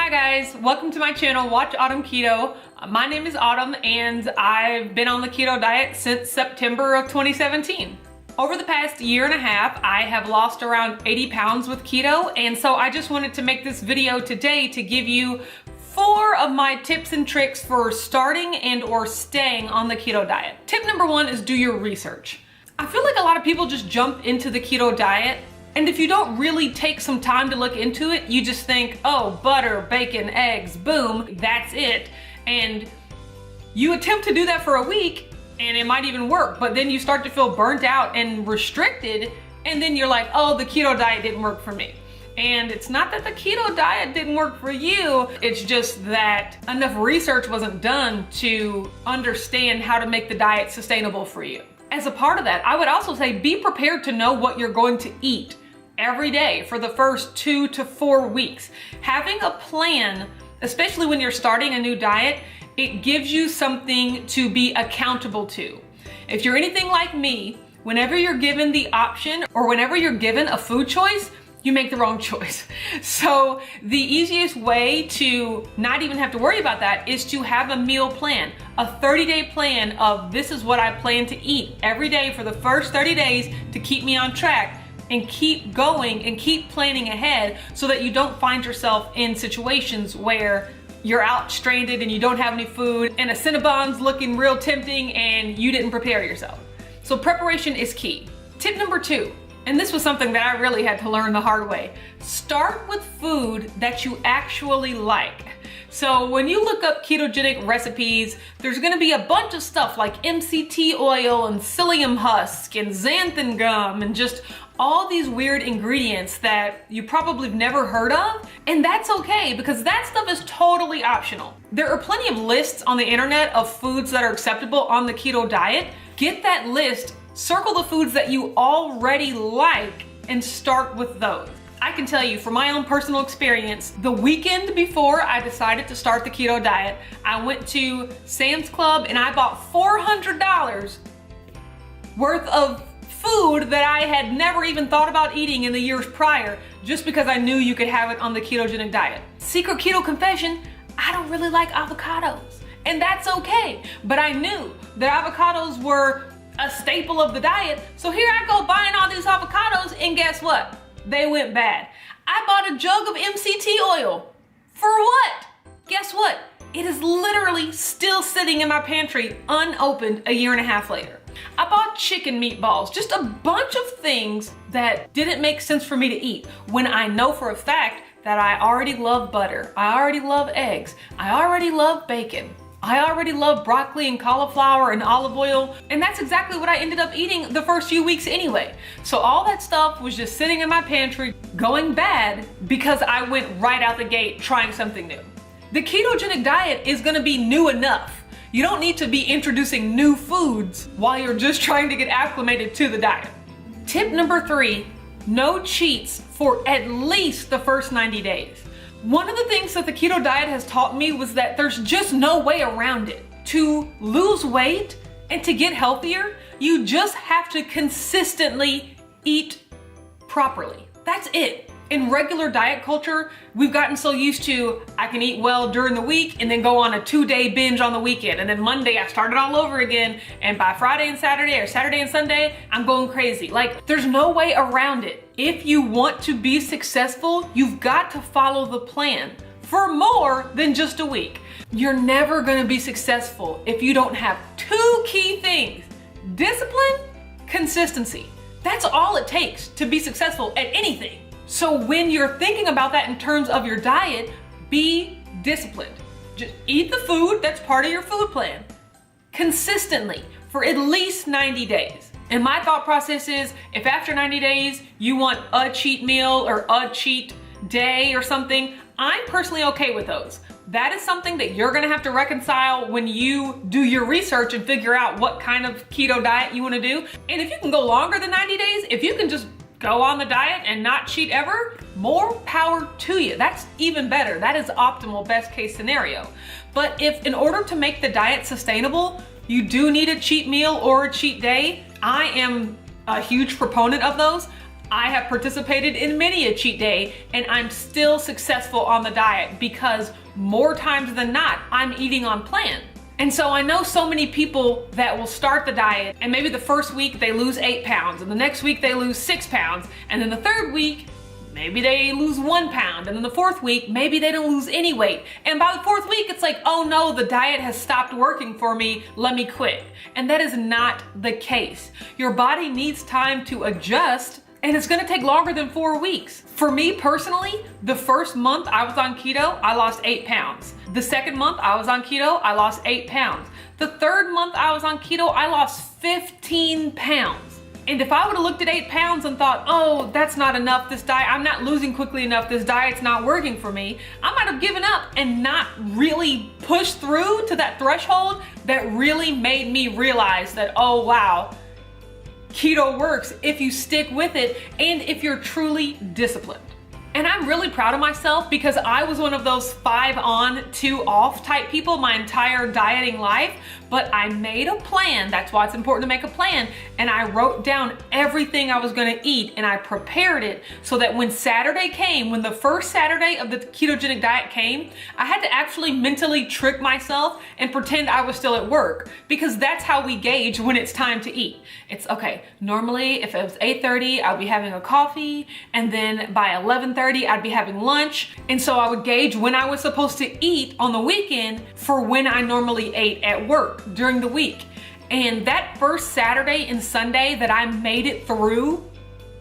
Hi guys, welcome to my channel, Watch Autumn Keto. My name is Autumn and I've been on the keto diet since September of 2017. Over the past year and a half, I have lost around 80 pounds with keto, and so I just wanted to make this video today to give you 4 of my tips and tricks for starting and or staying on the keto diet. Tip number 1 is do your research. I feel like a lot of people just jump into the keto diet, and if you don't really take some time to look into it, you just think, oh, butter, bacon, eggs, boom, that's it. And you attempt to do that for a week and it might even work, but then you start to feel burnt out and restricted, and then you're like, oh, the keto diet didn't work for me. And it's not that the keto diet didn't work for you, it's just that enough research wasn't done to understand how to make the diet sustainable for you. As a part of that, I would also say be prepared to know what you're going to eat every day for the first 2 to 4 weeks. Having a plan, especially when you're starting a new diet, it gives you something to be accountable to. If you're anything like me, whenever you're given the option or whenever you're given a food choice, you make the wrong choice. So the easiest way to not even have to worry about that is to have a meal plan, a 30-day plan of this is what I plan to eat every day for the first 30 days to keep me on track, and keep going and keep planning ahead so that you don't find yourself in situations where you're out stranded and you don't have any food and a Cinnabon's looking real tempting and you didn't prepare yourself. So preparation is key. Tip number 2, and this was something that I really had to learn the hard way. Start with food that you actually like. So when you look up ketogenic recipes, there's gonna be a bunch of stuff like MCT oil and psyllium husk and xanthan gum and just all these weird ingredients that you probably have never heard of. And that's okay, because that stuff is totally optional. There are plenty of lists on the internet of foods that are acceptable on the keto diet. Get that list, circle the foods that you already like, and start with those. I can tell you from my own personal experience, the weekend before I decided to start the keto diet, I went to Sam's Club and I bought $400 worth of food that I had never even thought about eating in the years prior, just because I knew you could have it on the ketogenic diet. Secret keto confession, I don't really like avocados, and that's okay. But I knew that avocados were a staple of the diet, so here I go buying all these avocados, and guess what? They went bad. I bought a jug of MCT oil. For what? Guess what? It is literally still sitting in my pantry unopened a year and a half later. I bought chicken meatballs, just a bunch of things that didn't make sense for me to eat when I know for a fact that I already love butter, I already love eggs, I already love bacon, I already love broccoli and cauliflower and olive oil, and that's exactly what I ended up eating the first few weeks anyway. So all that stuff was just sitting in my pantry going bad because I went right out the gate trying something new. The ketogenic diet is gonna be new enough. You don't need to be introducing new foods while you're just trying to get acclimated to the diet. Tip number 3, no cheats for at least the first 90 days. One of the things that the keto diet has taught me was that there's just no way around it. To lose weight and to get healthier, you just have to consistently eat properly. That's it. In regular diet culture, we've gotten so used to, I can eat well during the week and then go on a 2-day binge on the weekend. And then Monday I start it all over again. And by Friday and Saturday or Saturday and Sunday, I'm going crazy. Like, there's no way around it. If you want to be successful, you've got to follow the plan for more than just a week. You're never gonna be successful if you don't have 2 key things: discipline, consistency. That's all it takes to be successful at anything. So when you're thinking about that in terms of your diet, be disciplined. Just eat the food that's part of your food plan consistently for at least 90 days. And my thought process is, if after 90 days you want a cheat meal or a cheat day or something, I'm personally okay with those. That is something that you're gonna have to reconcile when you do your research and figure out what kind of keto diet you wanna do. And if you can go longer than 90 days, if you can just go on the diet and not cheat ever, more power to you. That's even better. That is optimal, best case scenario. But if in order to make the diet sustainable, you do need a cheat meal or a cheat day, I am a huge proponent of those. I have participated in many a cheat day and I'm still successful on the diet because more times than not, I'm eating on plan. And so I know so many people that will start the diet and maybe the first week they lose 8 pounds and the next week they lose 6 pounds and then the third week maybe they lose 1 pound, and then the fourth week, maybe they don't lose any weight. And by the fourth week, it's like, oh no, the diet has stopped working for me, let me quit. And that is not the case. Your body needs time to adjust, and it's gonna take longer than 4 weeks. For me personally, the first month I was on keto, I lost 8 pounds. The second month I was on keto, I lost 8 pounds. The third month I was on keto, I lost 15 pounds. And if I would have looked at 8 pounds and thought, oh, that's not enough, this diet, I'm not losing quickly enough, this diet's not working for me, I might have given up and not really pushed through to that threshold that really made me realize that, oh wow, keto works if you stick with it and if you're truly disciplined. And I'm really proud of myself because I was one of those 5 on, 2 off type people my entire dieting life, but I made a plan. That's why it's important to make a plan. And I wrote down everything I was gonna eat and I prepared it so that when Saturday came, when the first Saturday of the ketogenic diet came, I had to actually mentally trick myself and pretend I was still at work, because that's how we gauge when it's time to eat. It's okay, normally if it was 8:30, I'll be having a coffee, and then by 11:30, I'd be having lunch. And so I would gauge when I was supposed to eat on the weekend for when I normally ate at work during the week. And that first Saturday and Sunday that I made it through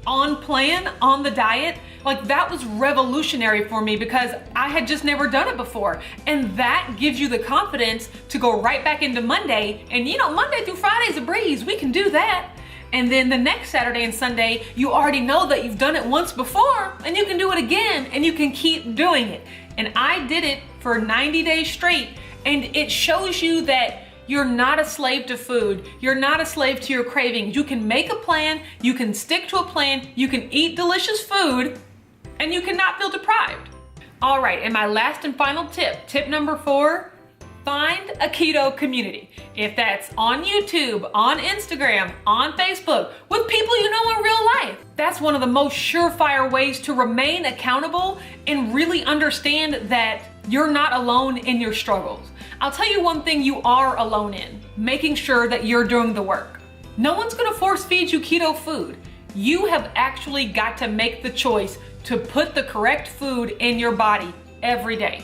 on plan, on the diet, like that was revolutionary for me because I had just never done it before. And that gives you the confidence to go right back into Monday. And you know, Monday through Friday's a breeze, we can do that. And then the next Saturday and Sunday, you already know that you've done it once before and you can do it again and you can keep doing it. And I did it for 90 days straight, and it shows you that you're not a slave to food. You're not a slave to your cravings. You can make a plan, you can stick to a plan, you can eat delicious food, and you cannot feel deprived. All right, and my last and final tip number 4, find a keto community. If that's on YouTube, on Instagram, on Facebook, with people you know in real life. That's one of the most surefire ways to remain accountable and really understand that you're not alone in your struggles. I'll tell you one thing you are alone in, making sure that you're doing the work. No one's gonna force feed you keto food. You have actually got to make the choice to put the correct food in your body every day.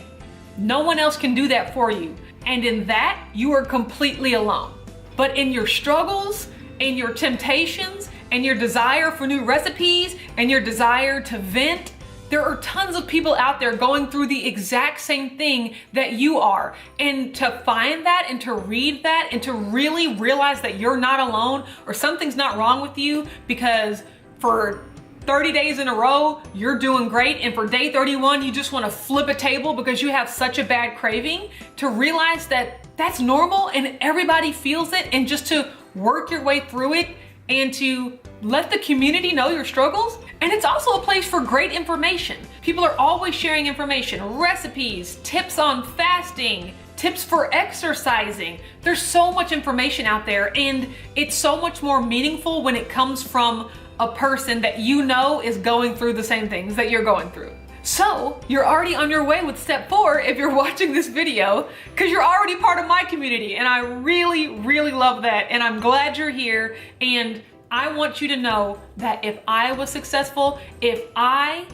No one else can do that for you. And in that, you are completely alone. But in your struggles, in your temptations, and your desire for new recipes, and your desire to vent, there are tons of people out there going through the exact same thing that you are. And to find that and to read that and to really realize that you're not alone or something's not wrong with you because for 30 days in a row, you're doing great, and for day 31, you just want to flip a table because you have such a bad craving, to realize that that's normal and everybody feels it, and just to work your way through it and to let the community know your struggles. And it's also a place for great information. People are always sharing information, recipes, tips on fasting, tips for exercising. There's so much information out there, and it's so much more meaningful when it comes from a person that you know is going through the same things that you're going through. So you're already on your way with step 4 if you're watching this video, because you're already part of my community, and I really, really love that, and I'm glad you're here. And I want you to know that if I was successful, if I,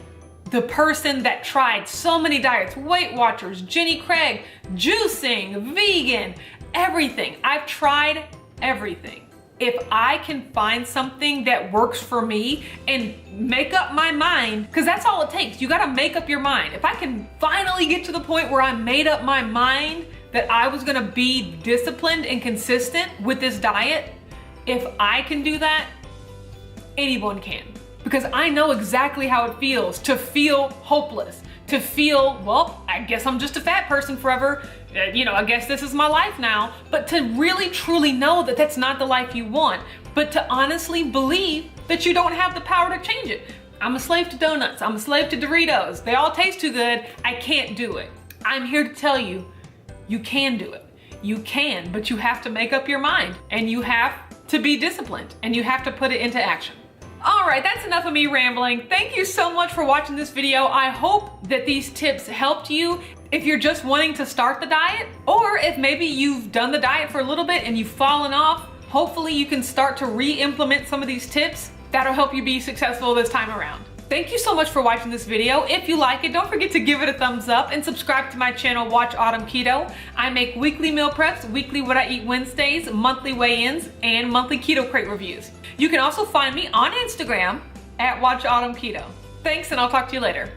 the person that tried so many diets, Weight Watchers, Jenny Craig, juicing, vegan, everything, I've tried everything. If I can find something that works for me and make up my mind, because that's all it takes. You gotta make up your mind. If I can finally get to the point where I made up my mind that I was gonna be disciplined and consistent with this diet, if I can do that, anyone can. Because I know exactly how it feels to feel hopeless, to feel, well, I guess I'm just a fat person forever. You know, I guess this is my life now. But to really truly know that that's not the life you want, but to honestly believe that you don't have the power to change it. I'm a slave to donuts. I'm a slave to Doritos. They all taste too good. I can't do it. I'm here to tell you, you can do it. You can, but you have to make up your mind, and you have to be disciplined, and you have to put it into action. All right, that's enough of me rambling. Thank you so much for watching this video. I hope that these tips helped you if you're just wanting to start the diet, or if maybe you've done the diet for a little bit and you've fallen off. Hopefully you can start to re-implement some of these tips. That'll help you be successful this time around. Thank you so much for watching this video. If you like it, don't forget to give it a thumbs up and subscribe to my channel, Watch Autumn Keto. I make weekly meal preps, weekly what I eat Wednesdays, monthly weigh-ins, and monthly keto crate reviews. You can also find me on Instagram at Watch Autumn Keto. Thanks, and I'll talk to you later.